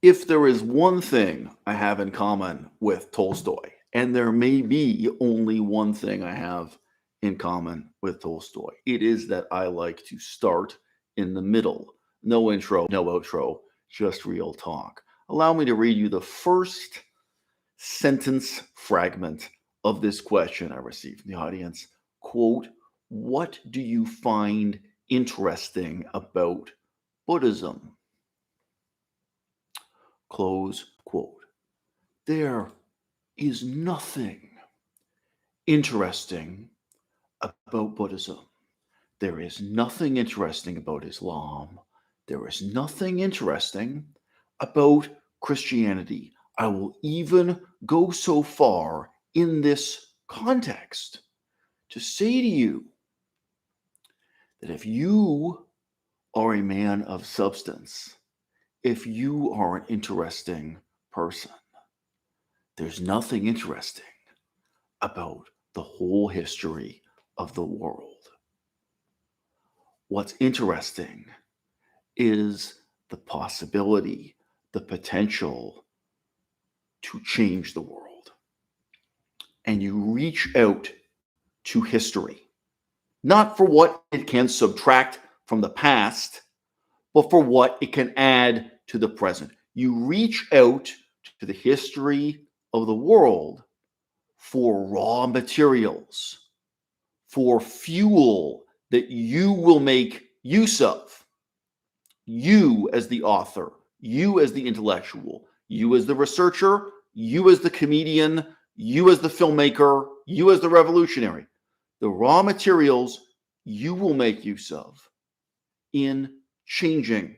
If there is one thing I have in common with Tolstoy, and there may be only one thing I have in common with Tolstoy, it is that I like to start in the middle. No intro, no outro, just real talk. Allow me to read you the first sentence fragment of this question I received from the audience. Quote, what do you find interesting about Buddhism? Close quote. There is nothing interesting about Buddhism. There is nothing interesting about Islam. There is nothing interesting about Christianity. I will even go so far in this context to say to you that if you are a man of substance, if you are an interesting person, there's nothing interesting about the whole history of the world. What's interesting is the possibility, the potential to change the world. And you reach out to history, not for what it can subtract from the past, but for what it can add to the present. You reach out to the history of the world for raw materials, for fuel that you will make use of. You as the author, you as the intellectual, you as the researcher, you as the comedian, you as the filmmaker, you as the revolutionary. The raw materials you will make use of in changing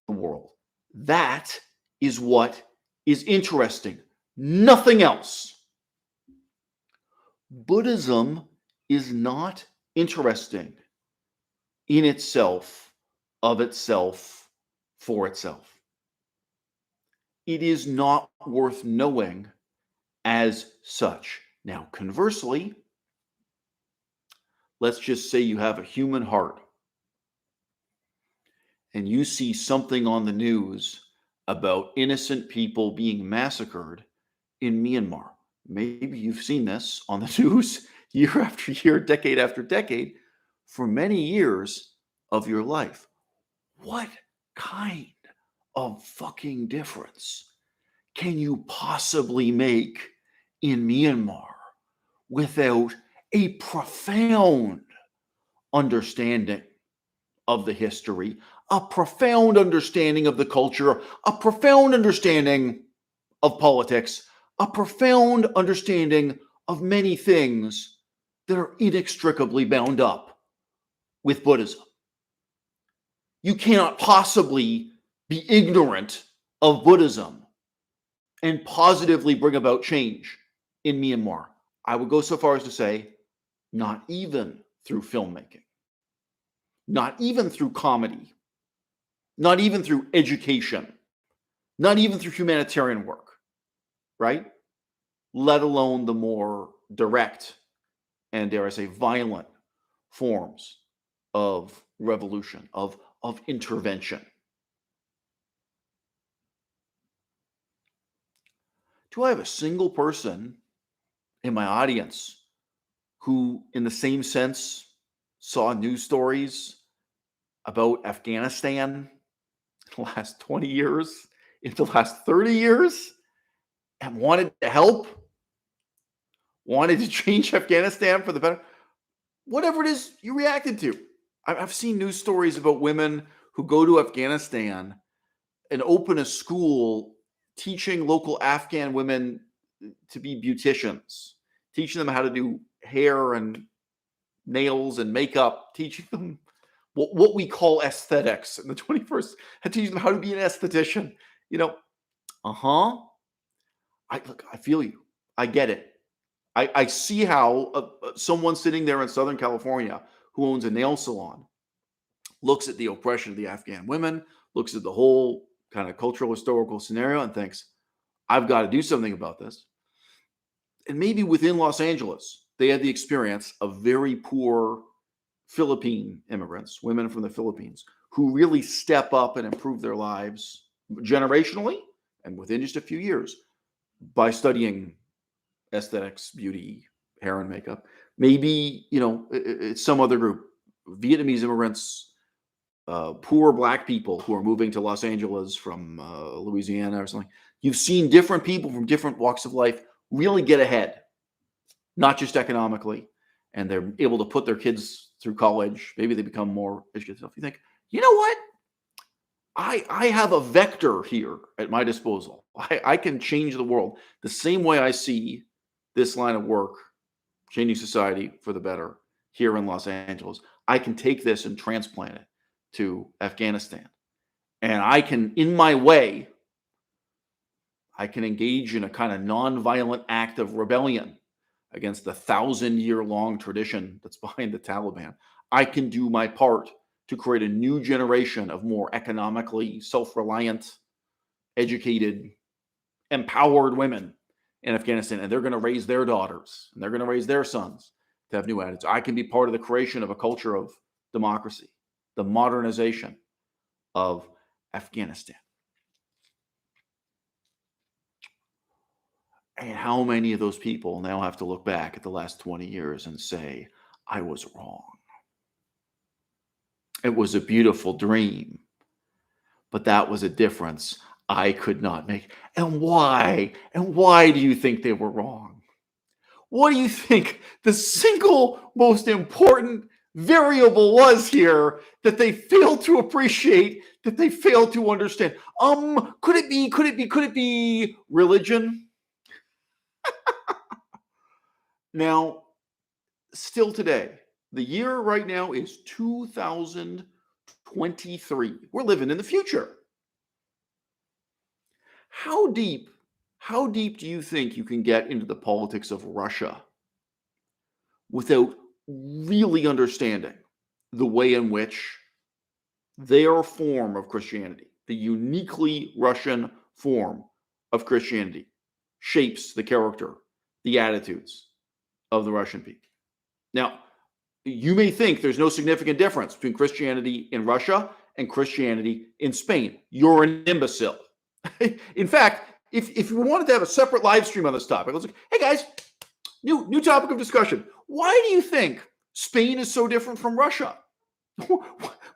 the world. That is what is interesting. Nothing else. Buddhism is not interesting in itself, of itself, for itself. It is not worth knowing as such. Now, conversely, let's just say you have a human heart and you see something on the news about innocent people being massacred in Myanmar. Maybe you've seen this on the news year after year, decade after decade, for many years of your life. What kind of fucking difference can you possibly make in Myanmar without a profound understanding of the history, a profound understanding of the culture, a profound understanding of politics, a profound understanding of many things that are inextricably bound up with Buddhism? You cannot possibly be ignorant of Buddhism and positively bring about change in Myanmar. I would go so far as to say, not even through filmmaking, not even through comedy, not even through education, not even through humanitarian work, right? Let alone the more direct and, dare I say, violent forms of revolution, of intervention. Do I have a single person in my audience who, in the same sense, saw news stories about Afghanistan in the last 20 years, in the last 30 years, and wanted to help, wanted to change Afghanistan for the better? Whatever it is you reacted to. I've seen news stories about women who go to Afghanistan and open a school teaching local Afghan women to be beauticians, teaching them how to do hair and nails and makeup, teaching them what we call aesthetics in the 21st, and teaching them how to be an esthetician. I feel you. I get it. I see how someone sitting there in Southern California who owns a nail salon looks at the oppression of the Afghan women, looks at the whole kind of cultural historical scenario and thinks, I've got to do something about this. And maybe within Los Angeles, they had the experience of very poor Philippine immigrants, women from the Philippines, who really step up and improve their lives generationally and within just a few years by studying aesthetics, beauty, hair and makeup. Maybe, it's some other group, Vietnamese immigrants, poor black people who are moving to Los Angeles from Louisiana or something. You've seen different people from different walks of life really get ahead, not just economically, and they're able to put their kids through college. Maybe they become more educated. You think, you know what? I have a vector here at my disposal. I can change the world the same way I see this line of work changing society for the better here in Los Angeles. I can take this and transplant it to Afghanistan. And I can, in my way, I can engage in a kind of nonviolent act of rebellion against the 1,000-year-long tradition that's behind the Taliban. I can do my part to create a new generation of more economically self-reliant, educated, empowered women in Afghanistan, and they're going to raise their daughters and they're going to raise their sons to have new attitudes. I can be part of the creation of a culture of democracy, the modernization of Afghanistan. And how many of those people now have to look back at the last 20 years and say, I was wrong? It was a beautiful dream, but that was a difference I could not make. And why? And why do you think they were wrong? What do you think the single most important variable was here that they failed to appreciate, that they failed to understand? Could it be religion? Now, still today, the year right now is 2023. We're living in the future. How deep do you think you can get into the politics of Russia without really understanding the way in which their form of Christianity, the uniquely Russian form of Christianity, shapes the character, the attitudes of the Russian people? Now, you may think there's no significant difference between Christianity in Russia and Christianity in Spain. You're an imbecile. In fact, if we wanted to have a separate live stream on this topic, let's look. Hey guys, new topic of discussion. Why do you think Spain is so different from Russia?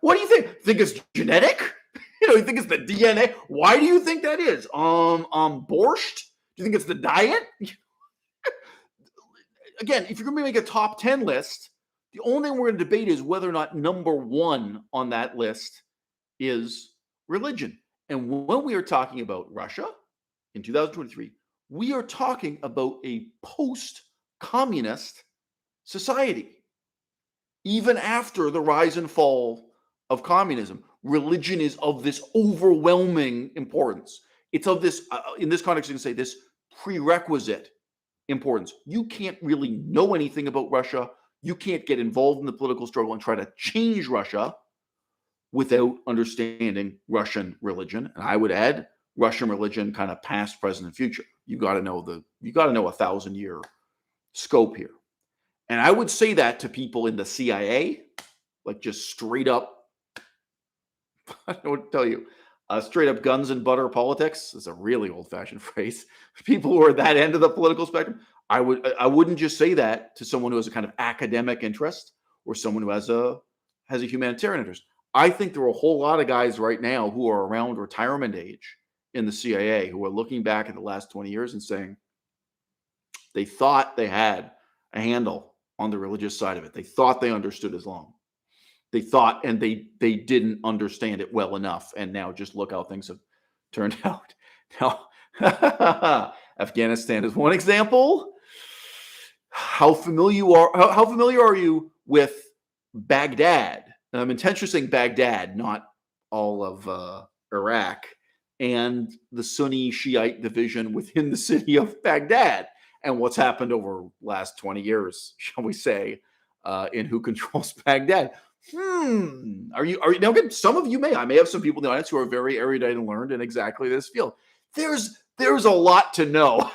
What do you think? Think it's genetic? You think it's the DNA? Why do you think that is? Borscht? Do you think it's the diet? Again, if you're going to make a top 10 list, the only thing we're going to debate is whether or not number one on that list is religion. And when we are talking about Russia in 2023, we are talking about a post-communist society. Even after the rise and fall of communism, religion is of this overwhelming importance. It's of this, in this context, you can say this prerequisite importance. You can't really know anything about Russia. You can't get involved in the political struggle and try to change Russia without understanding Russian religion. And I would add Russian religion kind of past, present, and future. You got to know a 1,000-year scope here. And I would say that to people in the CIA, like just straight up, I don't know what to tell you, straight up guns and butter politics. It's a really old-fashioned phrase. People who are at that end of the political spectrum, I wouldn't just say that to someone who has a kind of academic interest or someone who has a humanitarian interest. I think there are a whole lot of guys right now who are around retirement age in the CIA who are looking back at the last 20 years and saying they thought they had a handle on the religious side of it. They thought they understood Islam. They thought, and they didn't understand it well enough. And now just look how things have turned out. Now, Afghanistan is one example. How familiar are you with Baghdad? And I'm intentionally saying Baghdad, not all of Iraq, and the Sunni Shiite division within the city of Baghdad, and what's happened over the last 20 years, shall we say, in who controls Baghdad. Are you now again? Some of you I may have some people in the audience who are very erudite and learned in exactly this field. There's a lot to know,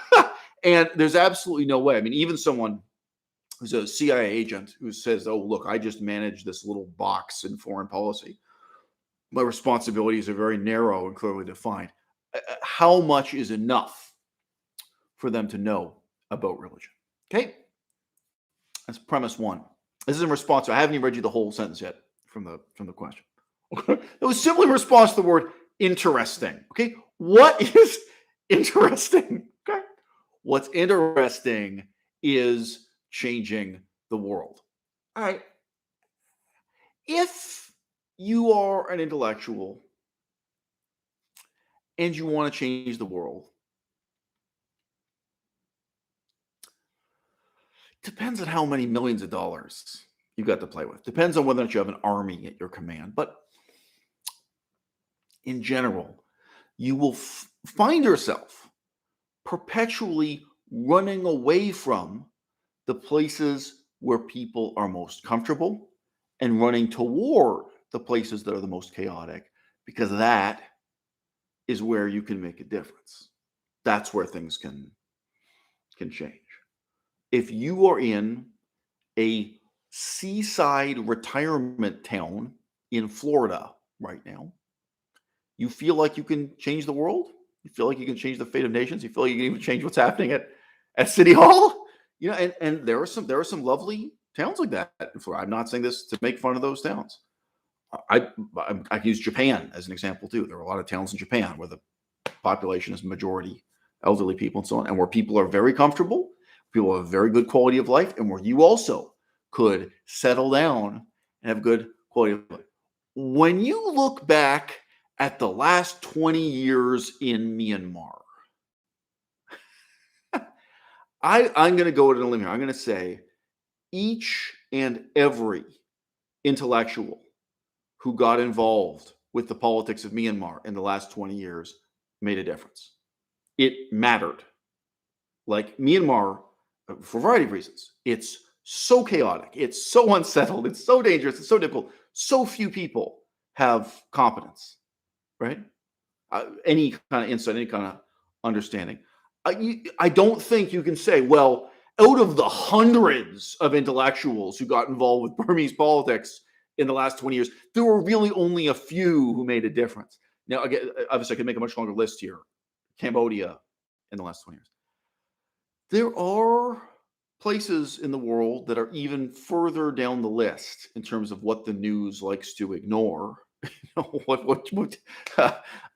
and there's absolutely no way. I mean, even someone who's a CIA agent who says, "Oh, look, I just manage this little box in foreign policy." My responsibilities are very narrow and clearly defined. How much is enough for them to know about religion? Okay, that's premise one. This is in response to, I haven't even read you the whole sentence yet from the question. It was simply in response to the word interesting. Okay, what is interesting? Okay, what's interesting is changing the world. All right, if you are an intellectual and you want to change the world, depends on how many millions of dollars you've got to play with. Depends on whether or not you have an army at your command. But in general, you will find yourself perpetually running away from the places where people are most comfortable and running toward the places that are the most chaotic, because that is where you can make a difference. That's where things can change. If you are in a seaside retirement town in Florida right now, you feel like you can change the world? You feel like you can change the fate of nations? You feel like you can even change what's happening at City Hall? And there are some lovely towns like that in Florida. I'm not saying this to make fun of those towns. I can use Japan as an example too. There are a lot of towns in Japan where the population is majority elderly people and so on, and where people are very comfortable, people have a very good quality of life, and where you also could settle down and have good quality of life. When you look back at the last 20 years in Myanmar, I'm going to go out on a limb here. I'm going to say each and every intellectual who got involved with the politics of Myanmar in the last 20 years made a difference. It mattered. Like Myanmar, for a variety of reasons, it's so chaotic, it's so unsettled, it's so dangerous, it's so difficult. So few people have competence, right? Any kind of insight, any kind of understanding. I don't think you can say, well, out of the hundreds of intellectuals who got involved with Burmese politics in the last 20 years, there were really only a few who made a difference. Now, again, obviously, I could make a much longer list here. Cambodia in the last 20 years. There are places in the world that are even further down the list in terms of what the news likes to ignore. what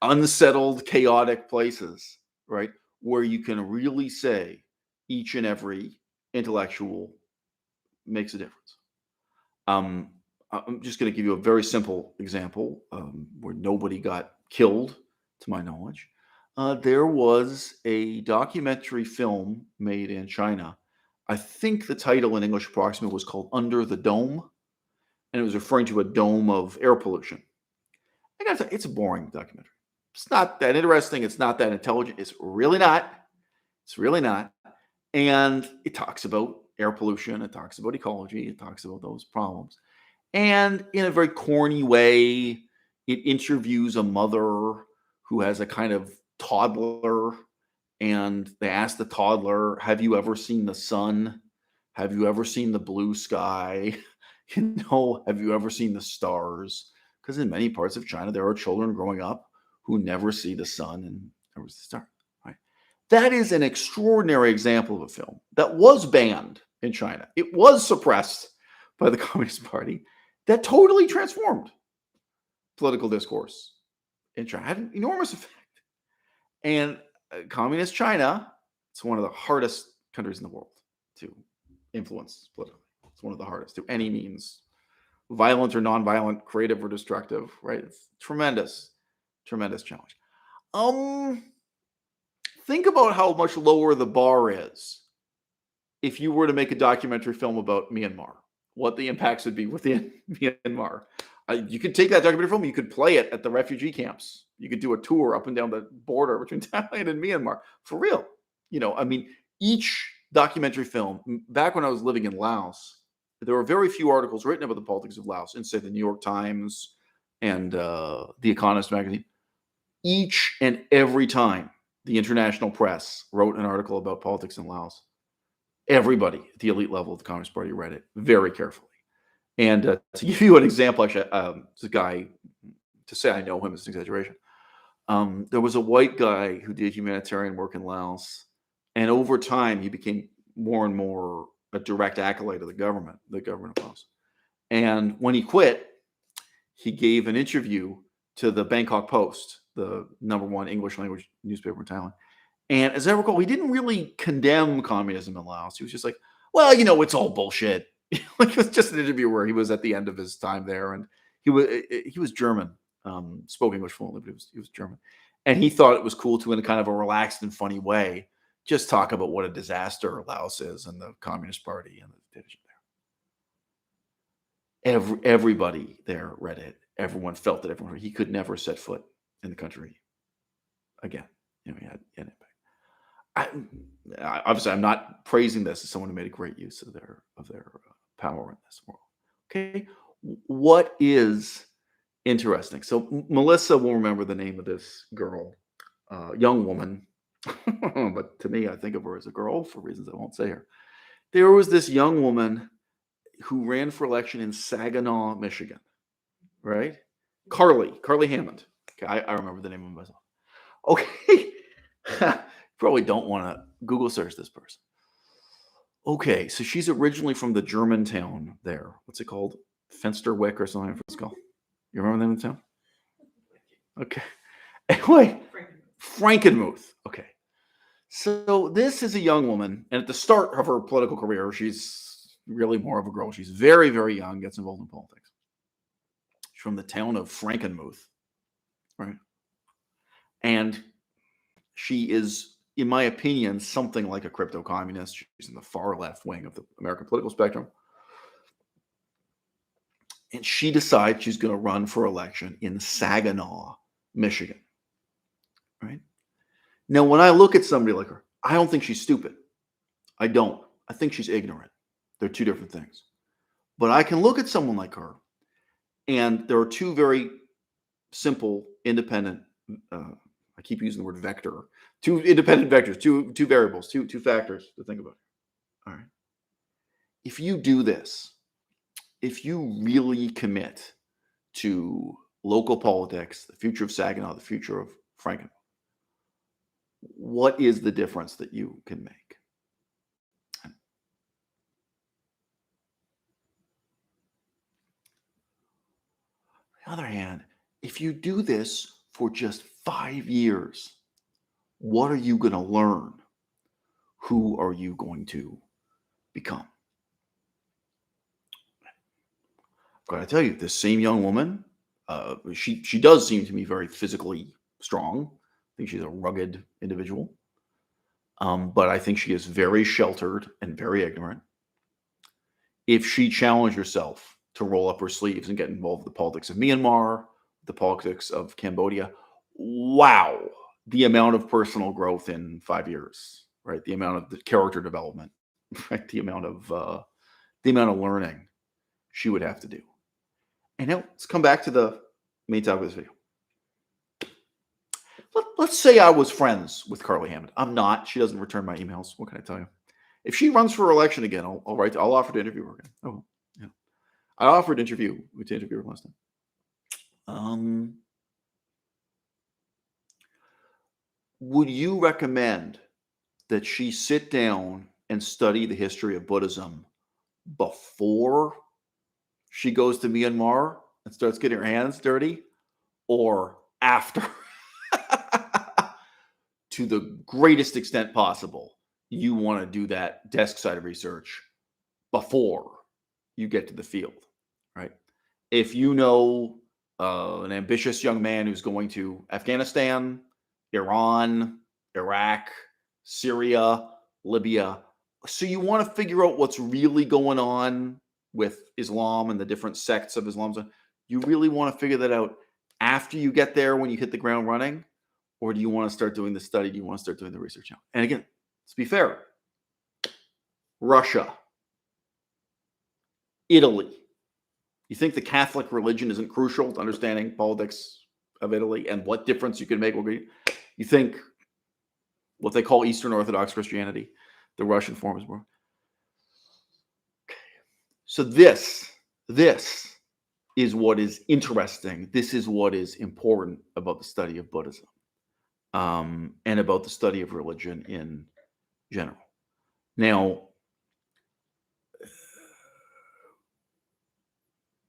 unsettled, chaotic places, right? Where you can really say each and every intellectual makes a difference. I'm just going to give you a very simple example where nobody got killed, to my knowledge. There was a documentary film made in China. I think the title in English approximate was called Under the Dome, and it was referring to a dome of air pollution. I gotta say, it's a boring documentary. It's not that interesting. It's not that intelligent. It's really not. It's really not. And it talks about air pollution. It talks about ecology. It talks about those problems. And in a very corny way, it interviews a mother who has a kind of toddler. And they ask the toddler, have you ever seen the sun? Have you ever seen the blue sky? Have you ever seen the stars? Because in many parts of China, there are children growing up who never see the sun and never see the stars. Right? That is an extraordinary example of a film that was banned in China. It was suppressed by the Communist Party. That totally transformed political discourse in China. Had an enormous effect. And communist China, it's one of the hardest countries in the world to influence politically. It's one of the hardest to any means, violent or non-violent, creative or destructive, right? It's tremendous challenge. Think about how much lower the bar is if you were to make a documentary film about Myanmar, what the impacts would be within Myanmar. You could take that documentary film, you could play it at the refugee camps. You could do a tour up and down the border between Thailand and Myanmar. For real. Each documentary film, back when I was living in Laos, there were very few articles written about the politics of Laos in, say, the New York Times and The Economist magazine. Each and every time the international press wrote an article about politics in Laos, everybody at the elite level of the Communist Party read it very carefully. And to give you an example, actually, it's a guy, to say I know him is an exaggeration. There was a white guy who did humanitarian work in Laos, and over time he became more and more a direct acolyte of the government of Laos. And when he quit, he gave an interview to the Bangkok Post, the number 1 English language newspaper in Thailand. And as I recall, he didn't really condemn communism in Laos. He was just like, well, it's all bullshit. Like, it was just an interview where he was at the end of his time there, and he was German, spoke English fluently, but he was German, and he thought it was cool to, in a kind of a relaxed and funny way, just talk about what a disaster Laos is and the Communist Party and the dictatorship there. Everybody there read it. Everyone felt that he could never set foot in the country again. He had an impact. Obviously, I'm not praising this as someone who made a great use of their power in this world. Okay, what is interesting? So Melissa will remember the name of this girl, young woman, but to me, I think of her as a girl for reasons I won't say her. There was this young woman who ran for election in Saginaw, Michigan, right? Carly Hammond. Okay, I remember the name of myself. Okay. Probably don't want to Google search this person. Okay, so she's originally from the German town there. What's it called? Fensterwick or something? It's called. You remember the name of the town? Okay. Anyway, Frankenmuth. Okay. So this is a young woman, and at the start of her political career, she's really more of a girl. She's very, very young, gets involved in politics. She's from the town of Frankenmuth, right? And she is, in my opinion, something like a crypto-communist. She's in the far left wing of the American political spectrum. And she decides she's going to run for election in Saginaw, Michigan. Right? Now, when I look at somebody like her, I don't think she's stupid. I don't. I think she's ignorant. They're two different things. But I can look at someone like her, and there are two very simple, independent, I keep using the word vector, two independent vectors, two variables, two factors to think about. All right. If you do this, if you really commit to local politics, the future of Saginaw, the future of Frankenmuth, what is the difference that you can make? On the other hand, if you do this for just 5 years, what are you going to learn? Who are you going to become? I've got to tell you, this same young woman, she does seem to me very physically strong. I think she's a rugged individual. But I think she is very sheltered and very ignorant. If she challenged herself to roll up her sleeves and get involved with the politics of Myanmar, the politics of Cambodia, wow, the amount of personal growth in 5 years, right? The amount of the character development, right? The amount of learning she would have to do. And now let's come back to the main topic of this video. Let's say I was friends with Carly Hammond. I'm not. She doesn't return my emails. What can I tell you? If she runs for election again, I'll offer to interview her again. Oh, yeah. I offered to interview her last time. Would you recommend that she sit down and study the history of Buddhism before she goes to Myanmar and starts getting her hands dirty, or after? To the greatest extent possible, you want to do that desk side research before you get to the field, right? If you know an ambitious young man who's going to Afghanistan, Iran, Iraq, Syria, Libya, so you want to figure out what's really going on with Islam and the different sects of Islam. You really want to figure that out after you get there when you hit the ground running? Or do you want to start doing the study? Do you want to start doing the research now? And again, let's be fair. Russia, Italy. You think the Catholic religion isn't crucial to understanding politics of Italy and what difference you can make? You think what they call Eastern Orthodox Christianity, the Russian form is more. So this is what is interesting. This is what is important about the study of Buddhism, and about the study of religion in general. Now,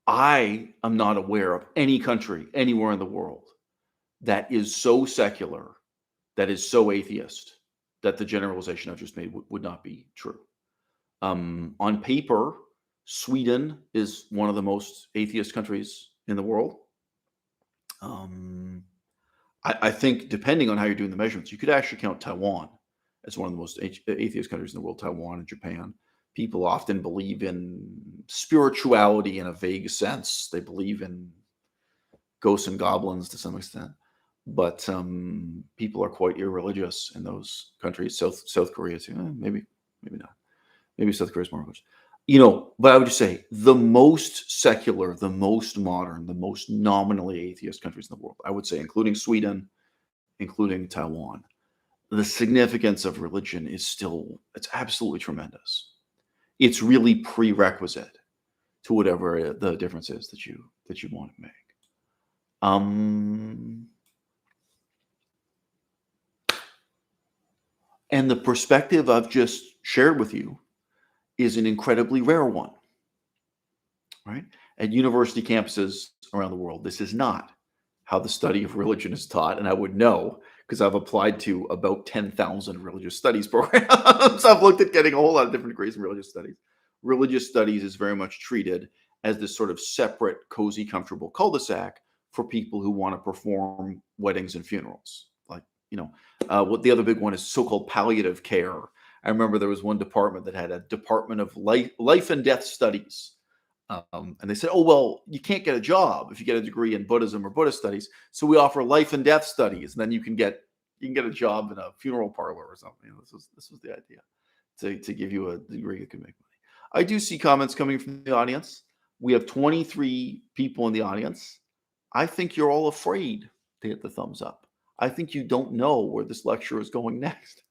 I am not aware of any country anywhere in the world that is so secular, that is so atheist, that the generalization I've just made would not be true. On paper, Sweden is one of the most atheist countries in the world. Um, I think depending on how you're doing the measurements, you could actually count Taiwan as one of the most atheist countries in the world, Taiwan and Japan. People often believe in spirituality in a vague sense. They believe in ghosts and goblins to some extent, but people are quite irreligious in those countries. South Korea too. Maybe not. Maybe South Korea is more religious. But I would just say the most secular, the most modern, the most nominally atheist countries in the world, I would say, including Sweden, including Taiwan, the significance of religion it's absolutely tremendous. It's really prerequisite to whatever the difference is that you want to make. And the perspective I've just shared with you is an incredibly rare one, right? At university campuses around the world, this is not how the study of religion is taught. And I would know because I've applied to about 10,000 religious studies programs. I've looked at getting a whole lot of different degrees in religious studies. Religious studies is very much treated as this sort of separate, cozy, comfortable cul-de-sac for people who want to perform weddings and funerals. What the other big one is so-called palliative care. I remember there was one department that had a department of life and death studies. And they said, oh, well, you can't get a job if you get a degree in Buddhism or Buddhist studies. So we offer life and death studies. And then you can get a job in a funeral parlor or something. This was the idea, to give you a degree that can make money. I do see comments coming from the audience. We have 23 people in the audience. I think you're all afraid to hit the thumbs up. I think you don't know where this lecture is going next.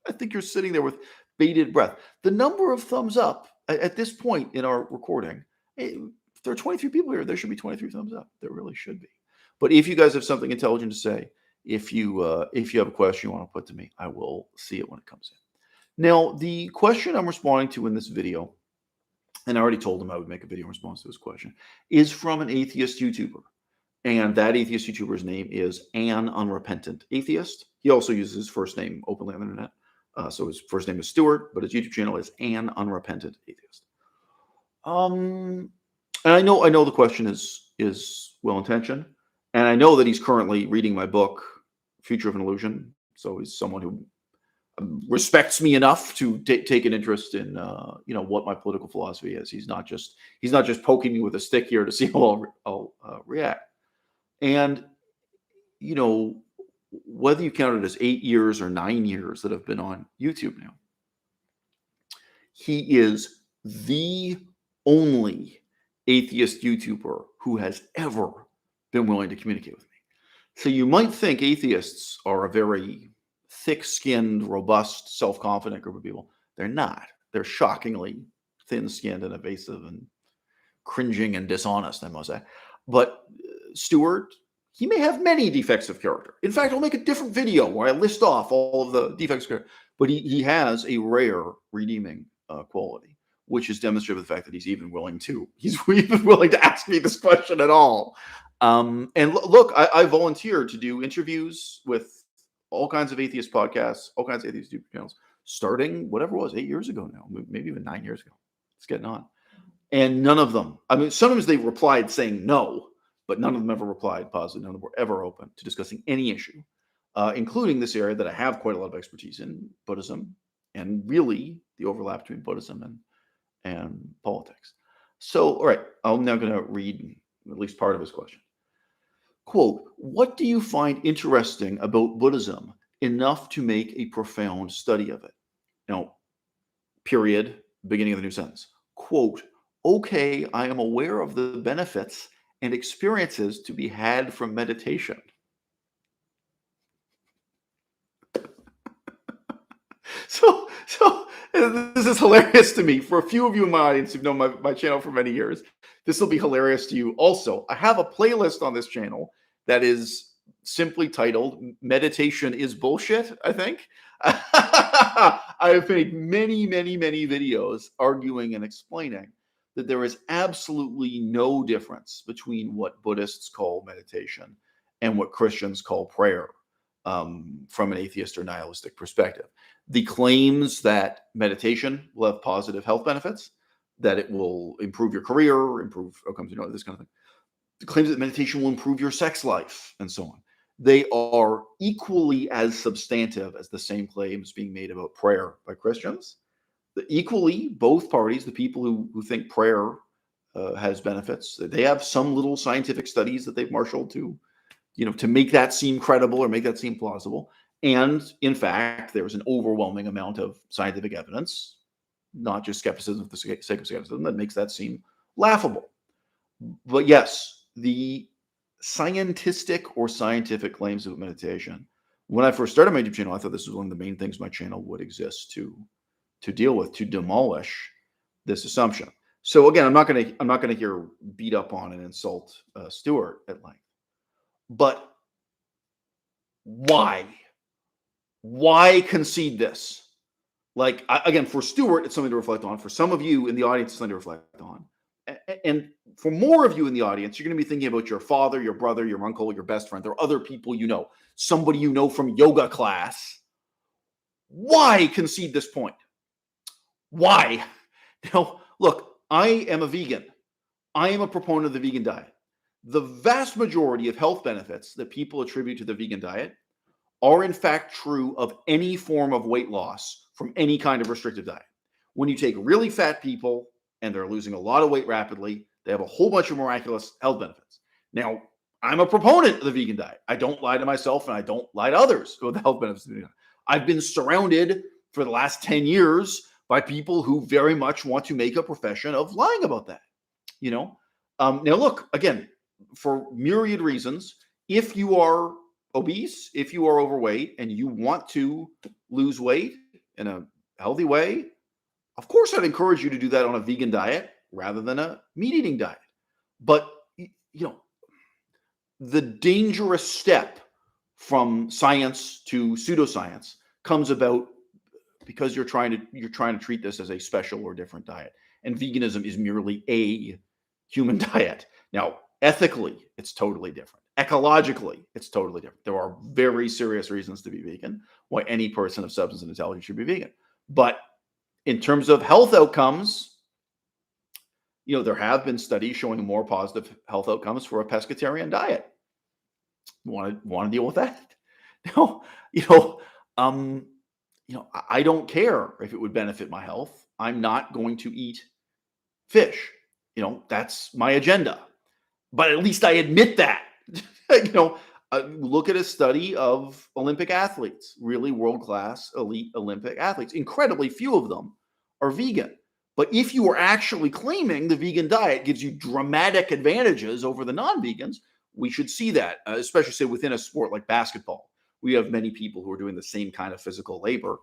I think you're sitting there with bated breath. The number of thumbs up at this point in our recording, if there are 23 people here, there should be 23 thumbs up. There really should be. But if you guys have something intelligent to say, if you have a question you want to put to me, I will see it when it comes in. Now, the question I'm responding to in this video, and I already told him I would make a video in response to this question, is from an atheist YouTuber. And that atheist YouTuber's name is An Unrepentant Atheist. He also uses his first name openly on the internet. So his first name is Stuart, but his YouTube channel is An Unrepentant Atheist. And I know the question is well intentioned, and I know that he's currently reading my book, Future of an Illusion. So he's someone who respects me enough to take an interest in what my political philosophy is. He's not just poking me with a stick here to see how I'll react. And whether you count it as 8 years or 9 years that I've been on YouTube now, he is the only atheist YouTuber who has ever been willing to communicate with me. So you might think atheists are a very thick-skinned, robust, self-confident group of people. They're not. They're shockingly thin-skinned and evasive and cringing and dishonest, I must say. But Stuart, he may have many defects of character. In fact, I'll make a different video where I list off all of the defects of character. But he has a rare redeeming quality, which is demonstrated with the fact that he's even willing to ask me this question at all. And look, I volunteered to do interviews with all kinds of atheist podcasts, all kinds of atheist YouTube channels, starting whatever it was 8 years ago now, maybe even 9 years ago. It's getting on. And none of them, I mean, sometimes they replied saying no, but none of them ever replied positive. None of them were ever open to discussing any issue, including this area that I have quite a lot of expertise in, Buddhism, and really the overlap between Buddhism and politics. So, all right, I'm now going to read at least part of his question. Quote, what do you find interesting about Buddhism enough to make a profound study of it? Now, period, beginning of the new sentence. Quote, okay, I am aware of the benefits and experiences to be had from meditation. So this is hilarious to me. For a few of you in my audience who've known my channel for many years, this will be hilarious to you. Also, I have a playlist on this channel that is simply titled "Meditation is Bullshit." I think I have made many videos arguing and explaining that there is absolutely no difference between what Buddhists call meditation and what Christians call prayer, from an atheist or nihilistic perspective. The claims that meditation will have positive health benefits, that it will improve your career, improve outcomes, this kind of thing. The claims that meditation will improve your sex life, and so on. They are equally as substantive as the same claims being made about prayer by Christians. Equally, both parties, the people who think prayer has benefits, they have some little scientific studies that they've marshaled to make that seem credible or make that seem plausible. And in fact, there's an overwhelming amount of scientific evidence, not just skepticism for the sake of skepticism, that makes that seem laughable. But yes, the scientific claims of meditation. When I first started my YouTube channel, I thought this was one of the main things my channel would exist to deal with, to demolish this assumption. So again, I'm not going to here beat up on and insult Stuart at length. But why? Why concede this? Like, again, for Stuart, it's something to reflect on. For some of you in the audience, it's something to reflect on. And for more of you in the audience, you're going to be thinking about your father, your brother, your uncle, your best friend. There are other people you know, somebody you know from yoga class. Why concede this point? Why? Now, look, I am a vegan. I am a proponent of the vegan diet. The vast majority of health benefits that people attribute to the vegan diet are in fact true of any form of weight loss from any kind of restrictive diet. When you take really fat people and they're losing a lot of weight rapidly, they have a whole bunch of miraculous health benefits. Now, I'm a proponent of the vegan diet. I don't lie to myself and I don't lie to others about the health benefits of the vegan diet. I've been surrounded for the last 10 years by people who very much want to make a profession of lying about that. Now look, again, for myriad reasons, if you are obese, if you are overweight, and you want to lose weight in a healthy way, of course, I'd encourage you to do that on a vegan diet rather than a meat-eating diet. But, the dangerous step from science to pseudoscience comes about because you're trying to treat this as a special or different diet. And veganism is merely a human diet. Now, ethically, it's totally different. Ecologically, it's totally different. There are very serious reasons to be vegan, why any person of substance and intelligence should be vegan. But in terms of health outcomes, there have been studies showing more positive health outcomes for a pescatarian diet. Want to deal with that? No, I don't care if it would benefit my health. I'm not going to eat fish. That's my agenda. But at least I admit that. Look at a study of Olympic athletes, really world-class elite Olympic athletes. Incredibly few of them are vegan. But if you are actually claiming the vegan diet gives you dramatic advantages over the non-vegans, we should see that, especially say within a sport like basketball. We have many people who are doing the same kind of physical labor.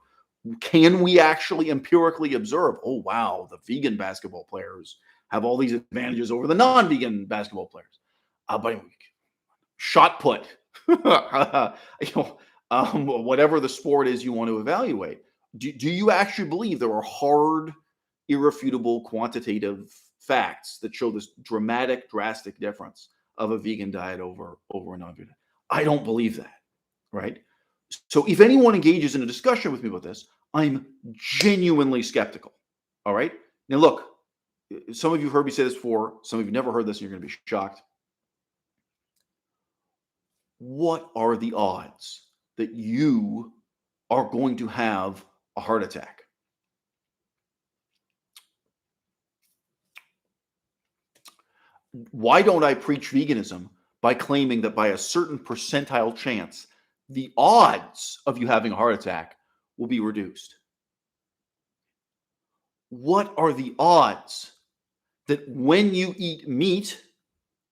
Can we actually empirically observe, oh, wow, the vegan basketball players have all these advantages over the non-vegan basketball players? But shot put, whatever the sport is you want to evaluate, do you actually believe there are hard, irrefutable, quantitative facts that show this drastic difference of a vegan diet over a non-vegan? I don't believe that, right? So if anyone engages in a discussion with me about this, I'm genuinely skeptical, all right? Now look, some of you have heard me say this before, some of you never heard this, and you're going to be shocked. What are the odds that you are going to have a heart attack? Why don't I preach veganism by claiming that by a certain percentile chance, the odds of you having a heart attack will be reduced? What are the odds that when you eat meat,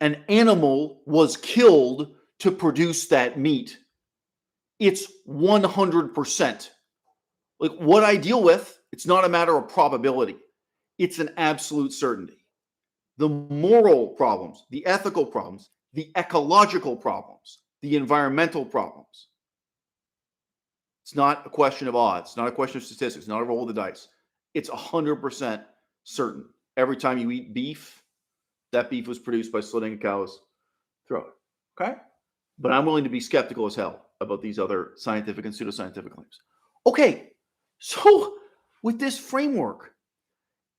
an animal was killed to produce that meat? It's 100%. Like what I deal with, it's not a matter of probability. It's an absolute certainty. The moral problems, the ethical problems, the ecological problems, the environmental problems. It's not a question of odds. It's not a question of statistics. It's not a roll of the dice. It's 100% certain. Every time you eat beef, that beef was produced by slitting a cow's throat. Okay? But I'm willing to be skeptical as hell about these other scientific and pseudoscientific claims. Okay, so with this framework,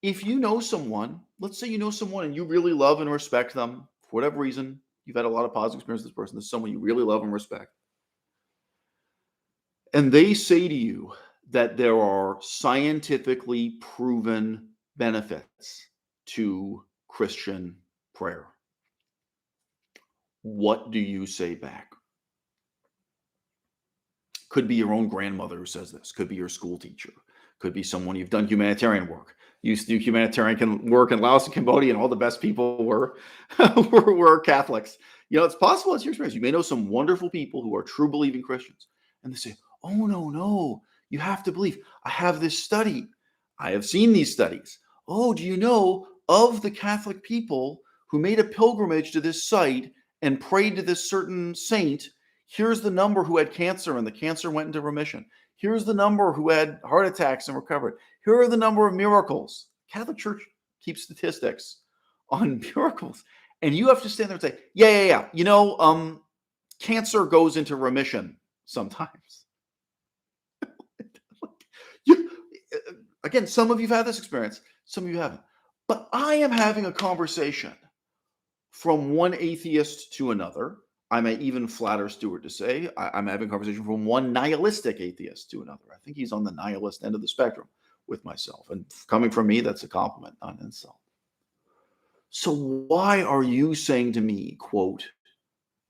if you know someone, let's say you know someone and you really love and respect them for whatever reason, you've had a lot of positive experience with this person, this is someone you really love and respect, and they say to you that there are scientifically proven benefits to Christian prayer, what do you say back? Could be your own grandmother who says this, could be your school teacher, could be someone you've done humanitarian work. You used to do humanitarian work in Laos and Cambodia, and all the best people were were Catholics. You know, it's possible it's your experience. You may know some wonderful people who are true believing Christians, and they say, "Oh no, you have to believe. I have this study. I have seen these studies. Oh, do you know of the Catholic people who made a pilgrimage to this site and prayed to this certain saint? Here's the number who had cancer, and the cancer went into remission. Here's the number who had heart attacks and recovered. Here are the number of miracles." Catholic Church keeps statistics on miracles. And you have to stand there and say, yeah. You know, cancer goes into remission sometimes. you, Again, some of you've had this experience, some of you haven't. But I am having a conversation from one atheist to another. I may even flatter Stuart to say I'm having a conversation from one nihilistic atheist to another. I think he's on the nihilist end of the spectrum with myself. And coming from me, that's a compliment, not an insult. So why are you saying to me, quote,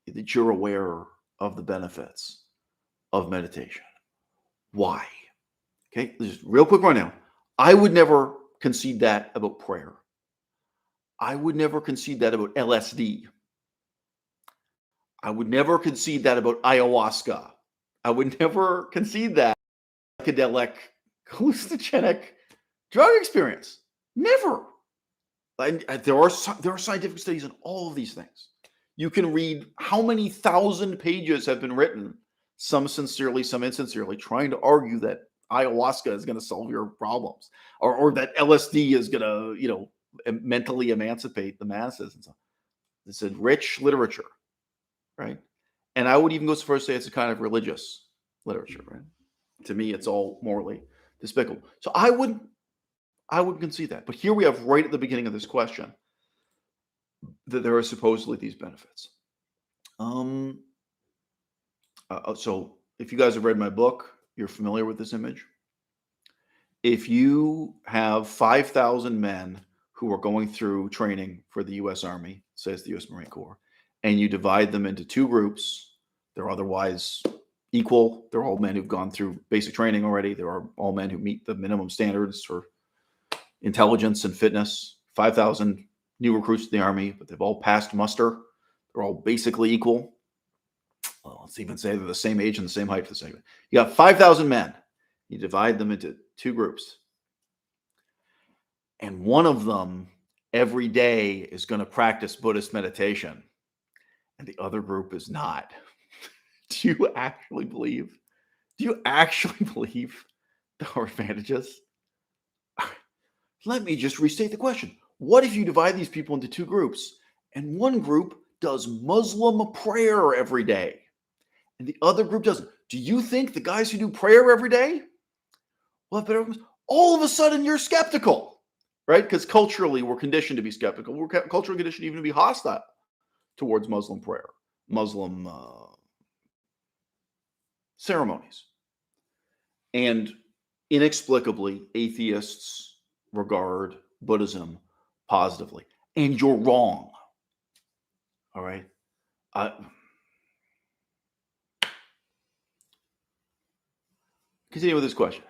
that you're aware of the benefits of meditation? Why? Okay, just real quick right now. I would never concede that about prayer. I would never concede that about LSD. I would never concede that about ayahuasca. I would never concede that psychedelic, hallucinogenic drug experience. Never. There are scientific studies on all of these things. You can read how many thousand pages have been written, some sincerely, some insincerely, trying to argue that ayahuasca is going to solve your problems, or that LSD is going to, mentally emancipate the masses and so on. It's a rich literature, right? And I would even go so far as to say it's a kind of religious literature, right? To me, it's all morally despicable. So I wouldn't concede that. But here we have right at the beginning of this question that there are supposedly these benefits. So if you guys have read my book, you're familiar with this image. If you have 5,000 men who are going through training for the U.S. Army, say it's the U.S. Marine Corps, and you divide them into two groups, they're otherwise equal. They're all men who've gone through basic training already. They're all men who meet the minimum standards for intelligence and fitness. 5,000 new recruits to the Army, but they've all passed muster. They're all basically equal. Well, let's even say they're the same age and the same height for the sake of it. You got 5,000 men. You divide them into two groups. And one of them every day is going to practice Buddhist meditation, and the other group is not. Do you actually believe there are advantages? Let me just restate the question. What if you divide these people into two groups, and one group does Muslim prayer every day, and the other group doesn't? Do you think the guys who do prayer every day will have better? All of a sudden, you're skeptical, right? Because culturally, we're conditioned to be skeptical. We're culturally conditioned even to be hostile towards Muslim prayer, Muslim ceremonies. And inexplicably, atheists regard Buddhism positively. And you're wrong. All right? Continue with this question.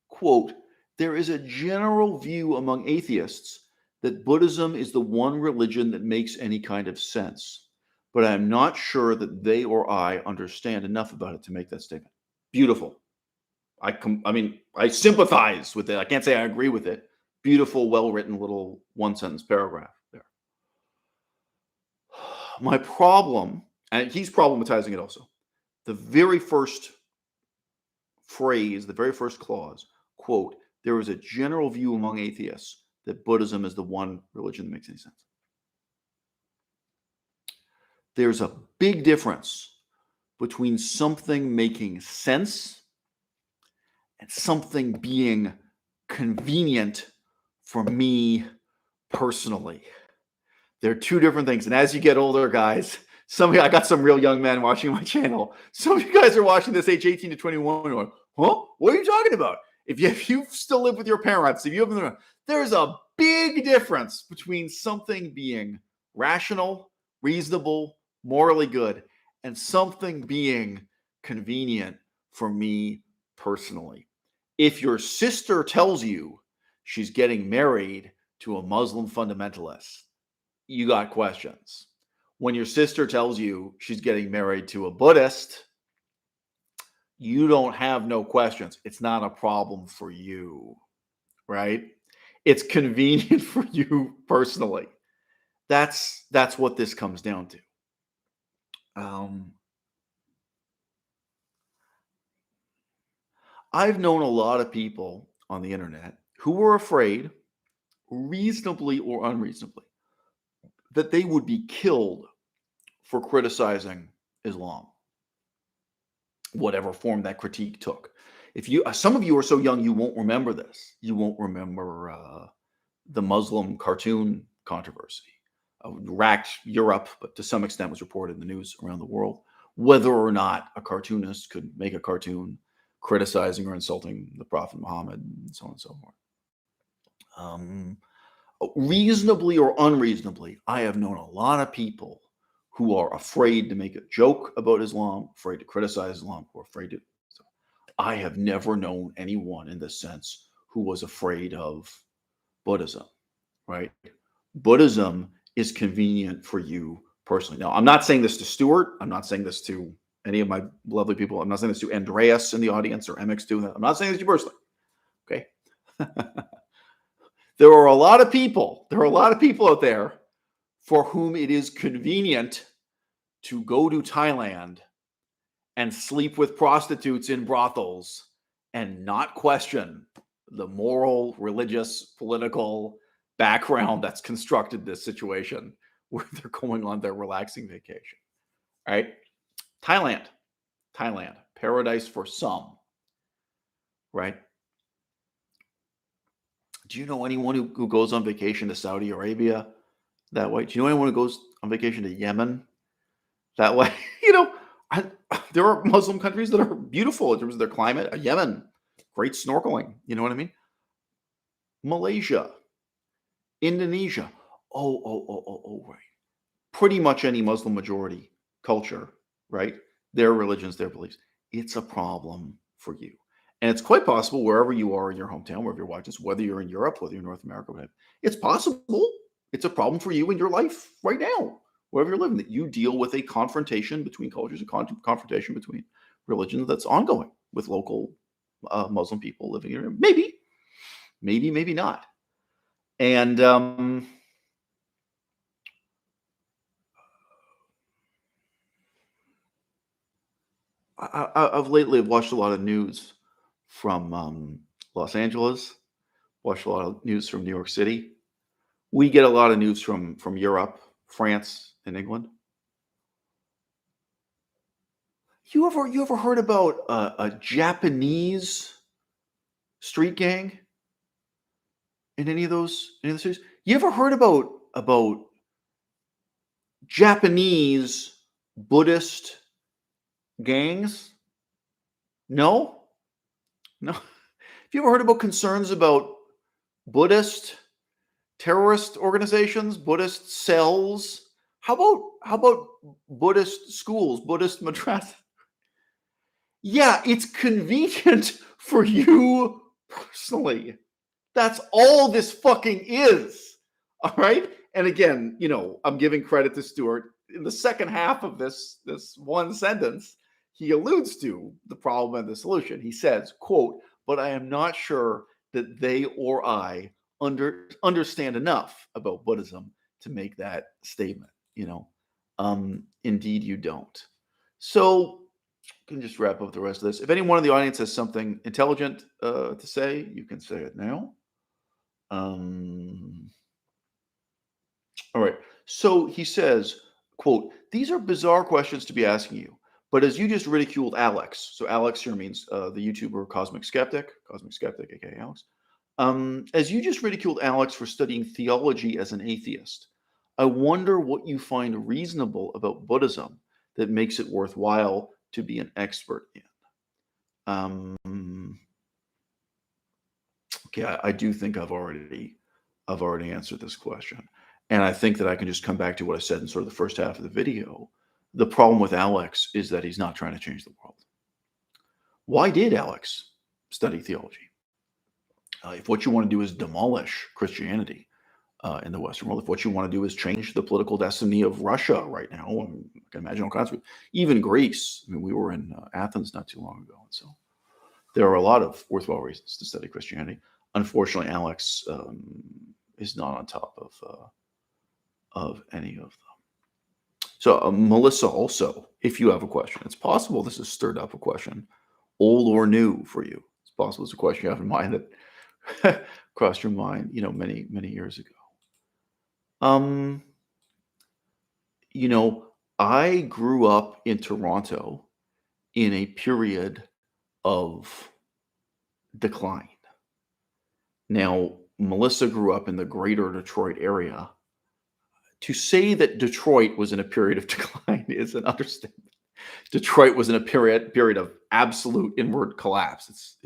Quote, there is a general view among atheists that Buddhism is the one religion that makes any kind of sense, but I'm not sure that they or I understand enough about it to make that statement. Beautiful. I sympathize with it. I can't say I agree with it. Beautiful, well-written little one-sentence paragraph there. My problem, and he's problematizing it also. The very first phrase, the very first clause, quote, there is a general view among atheists that Buddhism is the one religion that makes any sense. There's a big difference between something making sense and something being convenient for me personally. They're two different things. And as you get older, guys, I got some real young men watching my channel. Some of you guys are watching this age 18 to 21 going, huh? What are you talking about? If you still live with your parents, there's a big difference between something being rational, reasonable, morally good, and something being convenient for me personally. If your sister tells you she's getting married to a Muslim fundamentalist, you got questions. When your sister tells you she's getting married to a Buddhist, you don't have no questions. It's not a problem for you, right? It's convenient for you personally. That's what this comes down to. I've known a lot of people on the internet who were afraid, reasonably or unreasonably, that they would be killed for criticizing Islam, whatever form that critique took. Some of you are so young, you won't remember this. You won't remember the Muslim cartoon controversy. Racked Europe, but to some extent was reported in the news around the world, whether or not a cartoonist could make a cartoon criticizing or insulting the Prophet Muhammad, and so on and so forth. Reasonably or unreasonably, I have known a lot of people who are afraid to make a joke about Islam, afraid to criticize Islam, or afraid to. So I have never known anyone in this sense who was afraid of Buddhism, right? Buddhism is convenient for you personally. Now, I'm not saying this to Stuart. I'm not saying this to any of my lovely people. I'm not saying this to Andreas in the audience or MX2. I'm not saying this to you personally. Okay. There are a lot of people out there for whom it is convenient to go to Thailand and sleep with prostitutes in brothels and not question the moral, religious, political background that's constructed this situation where they're going on their relaxing vacation. Right? Thailand, paradise for some, right? Do you know anyone who goes on vacation to Saudi Arabia that way? Do you know anyone who goes on vacation to Yemen that way? There are Muslim countries that are beautiful in terms of their climate. Yemen, great snorkeling. You know what I mean? Malaysia, Indonesia. Right. Pretty much any Muslim majority culture, right? Their religions, their beliefs. It's a problem for you. And it's quite possible wherever you are in your hometown, wherever you're watching this, whether you're in Europe, whether you're in North America, whatever, it's possible. It's a problem for you in your life right now, wherever you're living, that you deal with a confrontation between cultures, a confrontation between religions that's ongoing with local Muslim people living here. Maybe not. And I've lately watched a lot of news from Los Angeles, watched a lot of news from New York City. We get a lot of news from Europe, France, and England. You ever heard about a Japanese street gang in any of those cities? You ever heard about Japanese Buddhist gangs? No. Have you ever heard about concerns about Buddhist terrorist organizations, Buddhist cells? How about Buddhist schools, Buddhist madrasas? Yeah, it's convenient for you personally. That's all this fucking is. All right? And again, I'm giving credit to Stuart. In the second half of this one sentence, he alludes to the problem and the solution. He says, quote, "But I am not sure that they or I understand enough about Buddhism to make that statement." Indeed, you don't. So, can just wrap up the rest of this. If anyone in the audience has something intelligent to say, you can say it now. Um, all right. So he says, quote, "These are bizarre questions to be asking you, but as you just ridiculed Alex," so Alex here means the YouTuber Cosmic Skeptic, aka Alex. "As you just ridiculed Alex for studying theology as an atheist, I wonder what you find reasonable about Buddhism that makes it worthwhile to be an expert in." Um, okay, I do think I've already answered this question. And I think that I can just come back to what I said in sort of the first half of the video. The problem with Alex is that he's not trying to change the world. Why did Alex study theology? If what you want to do is demolish Christianity in the Western world, if what you want to do is change the political destiny of Russia right now, I can imagine all kinds of, even Greece. I mean, we were in Athens not too long ago. And so there are a lot of worthwhile reasons to study Christianity. Unfortunately, Alex is not on top of any of them. So, Melissa, also, if you have a question, it's possible this has stirred up a question, old or new, for you. It's possible it's a question you have in mind that crossed your mind, many, many years ago. Um, you know, I grew up in Toronto in a period of decline. Now, Melissa grew up in the greater Detroit area. To say that Detroit was in a period of decline is an understatement. Detroit was in a period of absolute inward collapse.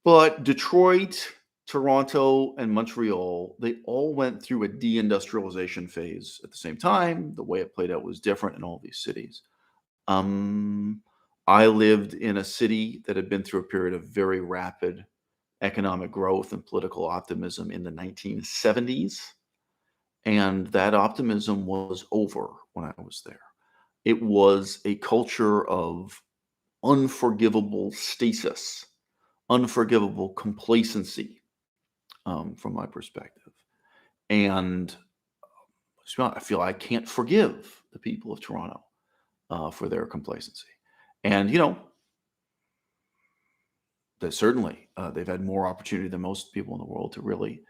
But Detroit, Toronto, and Montreal, they all went through a deindustrialization phase at the same time. The way it played out was different in all these cities. Um, I lived in a city that had been through a period of very rapid economic growth and political optimism in the 1970s. And that optimism was over when I was there. It was a culture of unforgivable stasis, unforgivable complacency, from my perspective. And I feel I can't forgive the people of Toronto for their complacency. And, that certainly they've had more opportunity than most people in the world to really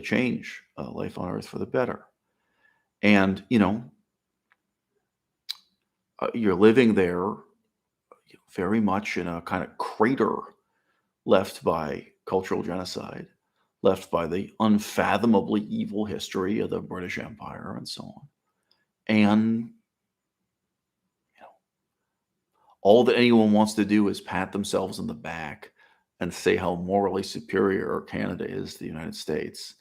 change life on Earth for the better. And, you're living there very much in a kind of crater left by cultural genocide, left by the unfathomably evil history of the British Empire and so on. And all that anyone wants to do is pat themselves in the back and say how morally superior Canada is to the United States.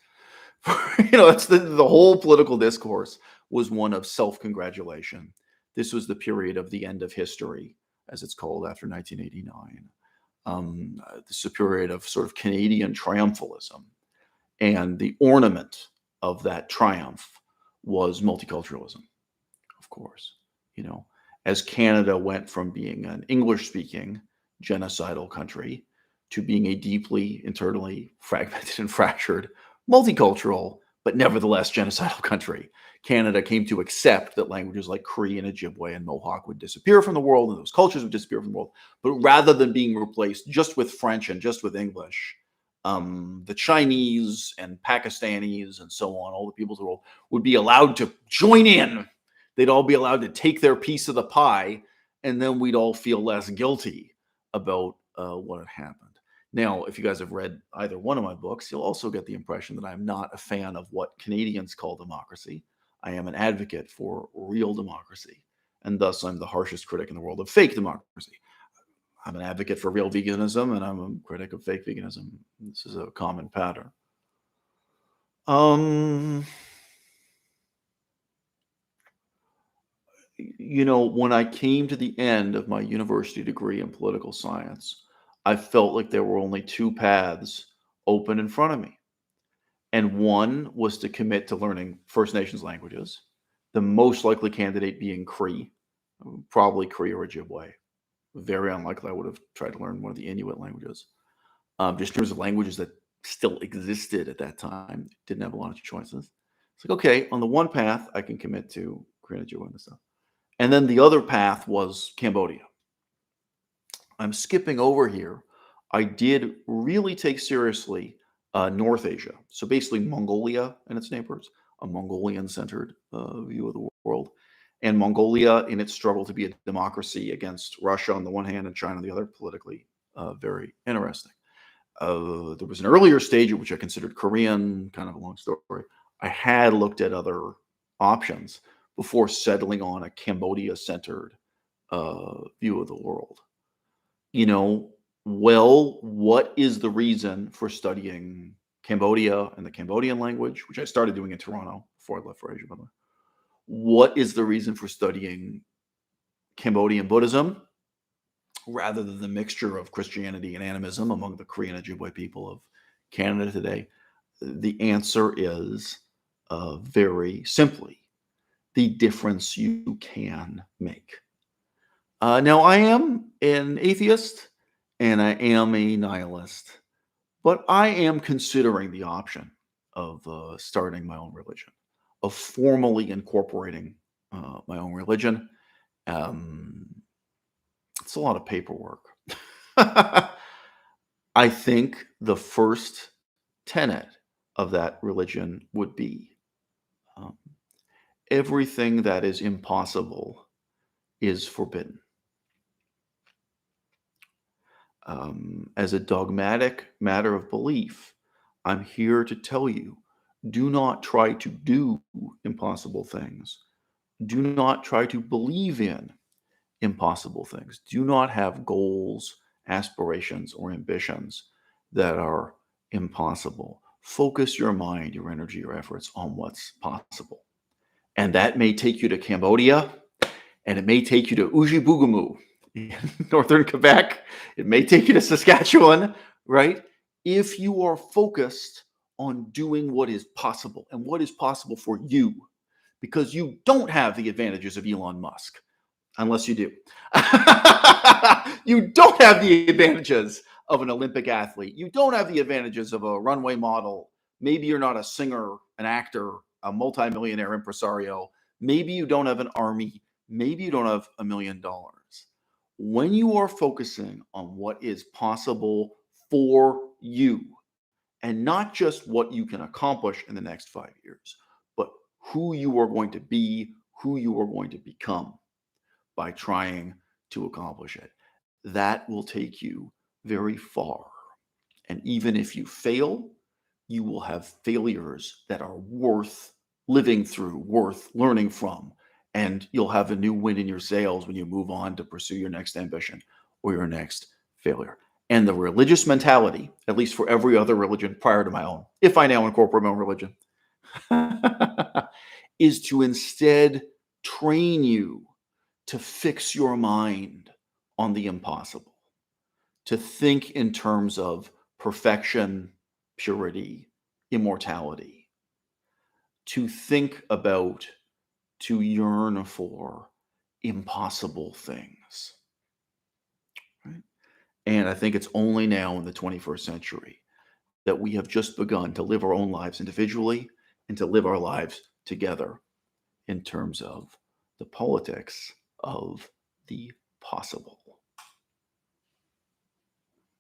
That's the whole political discourse was one of self-congratulation. This was the period of the end of history, as it's called, after 1989. This is a period of sort of Canadian triumphalism. And the ornament of that triumph was multiculturalism, of course. As Canada went from being an English-speaking genocidal country to being a deeply internally fragmented and fractured multicultural, but nevertheless genocidal country. Canada came to accept that languages like Cree and Ojibwe and Mohawk would disappear from the world, and those cultures would disappear from the world. But rather than being replaced just with French and just with English, the Chinese and Pakistanis and so on, all the peoples of the world, would be allowed to join in. They'd all be allowed to take their piece of the pie, and then we'd all feel less guilty about what had happened. Now, if you guys have read either one of my books, you'll also get the impression that I'm not a fan of what Canadians call democracy. I am an advocate for real democracy, and thus I'm the harshest critic in the world of fake democracy. I'm an advocate for real veganism, and I'm a critic of fake veganism. This is a common pattern. When I came to the end of my university degree in political science, I felt like there were only two paths open in front of me. And one was to commit to learning First Nations languages, the most likely candidate being Cree, Probably Korea or Ojibwe. Very unlikely I would have tried to learn one of the Inuit languages. Just in terms of languages that still existed at that time, didn't have a lot of choices. It's like, okay, on the one path, I can commit to Korean and Ojibwe and stuff. And then the other path was Cambodia. I'm skipping over here. I did really take seriously North Asia. So basically, Mongolia and its neighbors, a Mongolian centered view of the world. And Mongolia, in its struggle to be a democracy against Russia on the one hand and China on the other, politically very interesting. There was an earlier stage at which I considered Korean, kind of a long story. I had looked at other options before settling on a Cambodia centered view of the world. You know, well, what is the reason for studying Cambodia and the Cambodian language, which I started doing in Toronto before I left for Asia, by the way? What is the reason for studying Cambodian Buddhism rather than the mixture of Christianity and animism among the Korean Ojibwe people of Canada today? The answer is very simply the difference you can make. Now, I am an atheist and I am a nihilist, but I am considering the option of starting my own religion, of formally incorporating my own religion. Um, it's a lot of paperwork. I think the first tenet of that religion would be um, everything that is impossible is forbidden. As a dogmatic matter of belief, I'm here to tell you do not try to do impossible things. Do not try to believe in impossible things. Do not have goals, aspirations, or ambitions that are impossible. Focus your mind, your energy, your efforts on what's possible. And that may take you to Cambodia, and it may take you to Ujibougumu in northern Quebec. It may take you to Saskatchewan, right? If you are focused on doing what is possible and what is possible for you, because you don't have the advantages of Elon Musk, unless you do. You don't have the advantages of an Olympic athlete. You don't have the advantages of a runway model. Maybe you're not a singer, an actor, a multimillionaire impresario. Maybe you don't have an army. Maybe you don't have $1 million. When you are focusing on what is possible for you, and not just what you can accomplish in the next 5 years, but who you are going to be, who you are going to become by trying to accomplish it, that will take you very far. And even if you fail, you will have failures that are worth living through, worth learning from. And you'll have a new wind in your sails when you move on to pursue your next ambition or your next failure. And the religious mentality, at least for every other religion prior to my own, if I now incorporate my own religion, is to instead train you to fix your mind on the impossible, to think in terms of perfection, purity, immortality, to think about, to yearn for impossible things. Right? And I think it's only now in the 21st century that we have just begun to live our own lives individually and to live our lives together in terms of the politics of the possible.